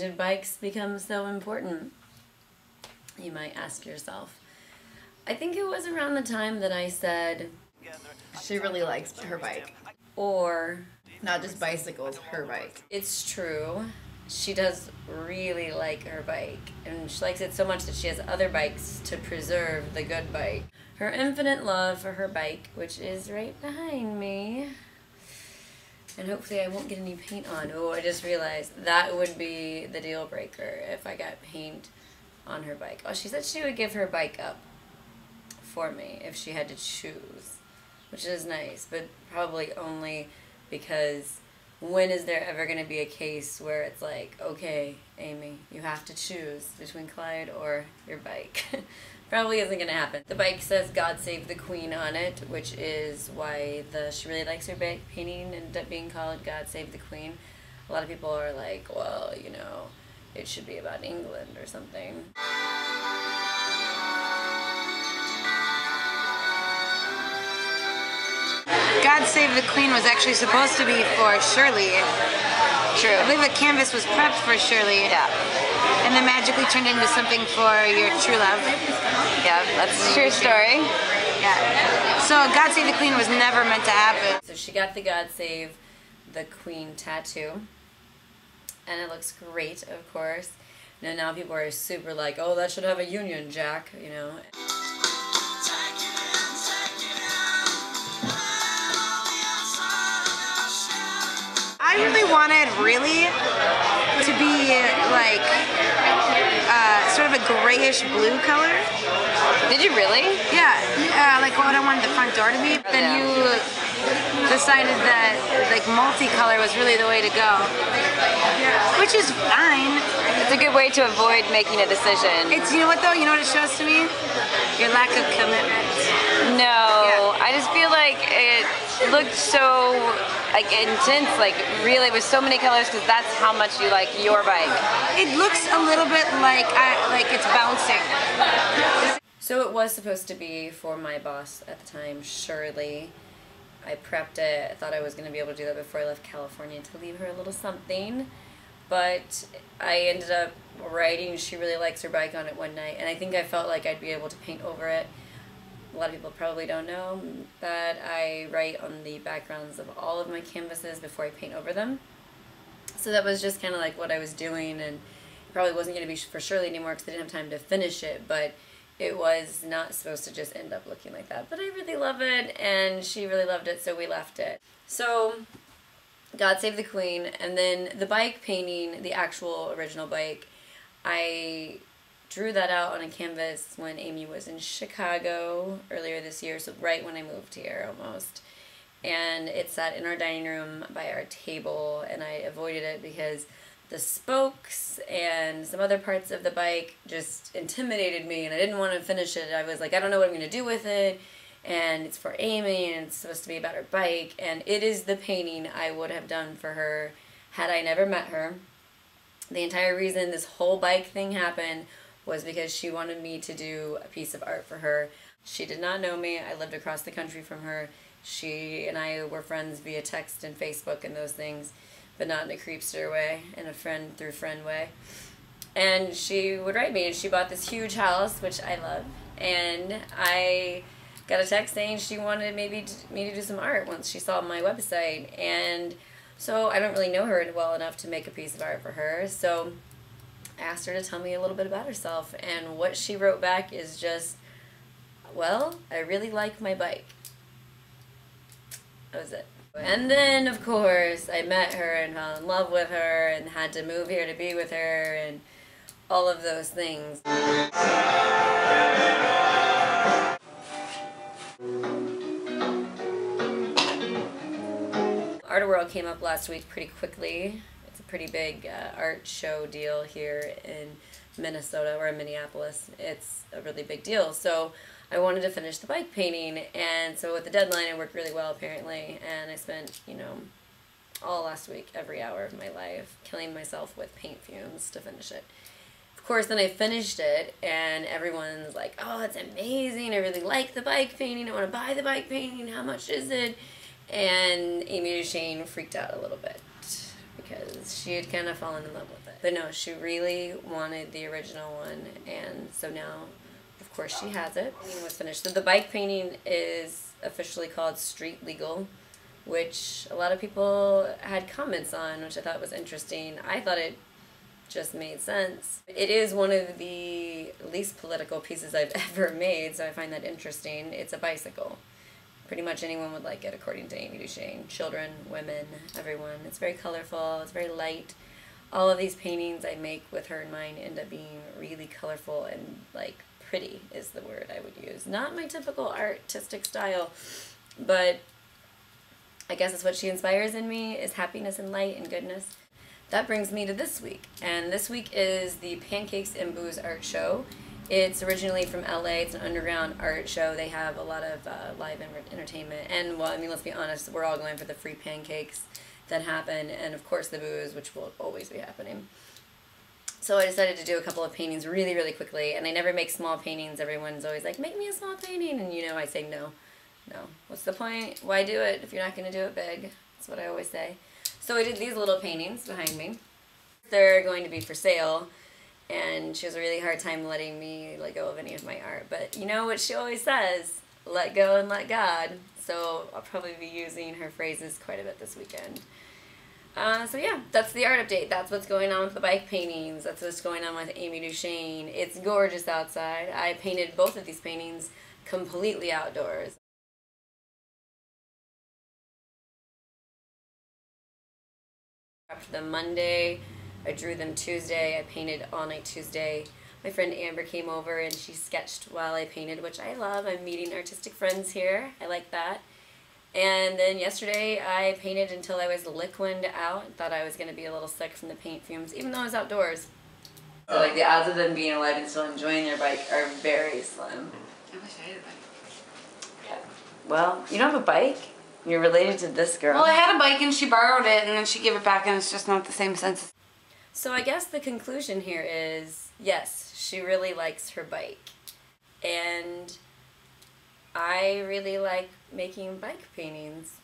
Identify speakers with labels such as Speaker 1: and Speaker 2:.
Speaker 1: did bikes become so important? You might ask yourself. I think it was around the time that I said
Speaker 2: she really likes her bike.
Speaker 1: Or
Speaker 2: not just bicycles, her bike.
Speaker 1: It's true. She does really like her bike, and she likes it so much that she has other bikes to preserve the good bike. Her infinite love for her bike, which is right behind me. And hopefully I won't get any paint on. Oh, I just realized that would be the deal breaker if I got paint on her bike. Oh, she said she would give her bike up for me if she had to choose, which is nice, but probably only because when is there ever going to be a case where it's like, okay, Amy, you have to choose between Clyde or your bike? Probably isn't going to happen. The bike says God Save the Queen on it, which is why she really likes her bike painting ended up being called God Save the Queen. A lot of people are like, well, you know, it should be about England or something.
Speaker 3: God Save the Queen was actually supposed to be for Shirley.
Speaker 4: True.
Speaker 3: I believe the canvas was prepped for Shirley.
Speaker 4: Yeah.
Speaker 3: And then magically turned into something for your true love.
Speaker 4: Yeah, that's a true story.
Speaker 3: Yeah. So God Save the Queen was never meant to happen.
Speaker 1: So she got the God Save the Queen tattoo. And it looks great, of course. Now people are super like, oh, that should have a Union Jack, you know.
Speaker 3: I really wanted to be like sort of a grayish blue color.
Speaker 4: Did you really?
Speaker 3: Yeah, like what I wanted the front door to be. But then you decided that like multicolor was really the way to go, which is fine.
Speaker 4: It's a good way to avoid making a decision.
Speaker 3: It's, you know what though? You know what it shows to me? Your lack of commitment.
Speaker 4: No, I just feel like it looked so like intense, like really with so many colors, because that's how much you like your bike.
Speaker 3: It looks a little bit like it's bouncing.
Speaker 1: So it was supposed to be for my boss at the time, Shirley. I prepped it. I thought I was going to be able to do that before I left California to leave her a little something. But I ended up writing she really likes her bike on it one night, and I think I felt like I'd be able to paint over it. A lot of people probably don't know that I write on the backgrounds of all of my canvases before I paint over them. So that was just kind of like what I was doing, and it probably wasn't going to be for Shirley anymore because I didn't have time to finish it, but it was not supposed to just end up looking like that. But I really love it, and she really loved it, so we left it. So God Save the Queen, and then the bike painting, the actual original bike, I drew that out on a canvas when Amy was in Chicago earlier this year, so right when I moved here almost. And it sat in our dining room by our table, and I avoided it because the spokes and some other parts of the bike just intimidated me, and I didn't want to finish it. I was like, I don't know what I'm going to do with it, and it's for Amy, and it's supposed to be about her bike, and it is the painting I would have done for her had I never met her. The entire reason this whole bike thing happened was because she wanted me to do a piece of art for her. She did not know me. I lived across the country from her. She and I were friends via text and Facebook and those things, but not in a creepster way, in a friend through friend way. And she would write me, and she bought this huge house, which I love, and I got a text saying she wanted maybe me to do some art once she saw my website. And so I don't really know her well enough to make a piece of art for her, so I asked her to tell me a little bit about herself, and what she wrote back is just, well, I really like my bike. That was it. And then, of course, I met her and fell in love with her and had to move here to be with her and all of those things. Art World came up last week pretty quickly. It's a pretty big art show deal here in Minnesota, or in Minneapolis. It's a really big deal. So I wanted to finish the bike painting, and so with the deadline I worked really well apparently, and I spent, you know, all last week, every hour of my life, killing myself with paint fumes to finish it. Of course, then I finished it, and everyone's like, oh, it's amazing, I really like the bike painting, I want to buy the bike painting, how much is it? And Amy Duchesne freaked out a little bit, because she had kind of fallen in love with it. But no, she really wanted the original one, and so now, of course, she has it. The painting was finished. So the bike painting is officially called Street Legal, which a lot of people had comments on, which I thought was interesting. I thought it just made sense. It is one of the least political pieces I've ever made, so I find that interesting. It's a bicycle. Pretty much anyone would like it, according to Amy Duchesne. Children, women, everyone. It's very colorful, it's very light. All of these paintings I make with her in mind end up being really colorful and, like, pretty is the word I would use. Not my typical artistic style, but I guess it's what she inspires in me, is happiness and light and goodness. That brings me to this week, and this week is the Pancakes and Booze art show. It's originally from LA. It's an underground art show. They have a lot of live entertainment, and, well, I mean, let's be honest, we're all going for the free pancakes that happen, and of course the booze, which will always be happening. So I decided to do a couple of paintings really, really quickly, and I never make small paintings. Everyone's always like, make me a small painting, and, you know, I say no. No. What's the point? Why do it if you're not going to do it big? That's what I always say. So I did these little paintings behind me. They're going to be for sale, and she has a really hard time letting me let go of any of my art. But you know what she always says, let go and let God. So I'll probably be using her phrases quite a bit this weekend. So yeah, that's the art update. That's what's going on with the bike paintings. That's what's going on with Amy Duchesne. It's gorgeous outside. I painted both of these paintings completely outdoors. After them Monday, I drew them Tuesday. I painted all night Tuesday. My friend Amber came over and she sketched while I painted, which I love. I'm meeting artistic friends here. I like that. And then yesterday I painted until I was liquid out. Thought I was going to be a little sick from the paint fumes, even though I was outdoors. So like the odds of them being alive and still enjoying their bike are very slim.
Speaker 3: I wish I had a bike.
Speaker 1: Yeah. Well, you don't have a bike? You're related to this girl.
Speaker 3: Well, I had a bike and she borrowed it and then she gave it back and it's just not the same sense.
Speaker 1: So I guess the conclusion here is, yes, she really likes her bike. And I really like making bike paintings,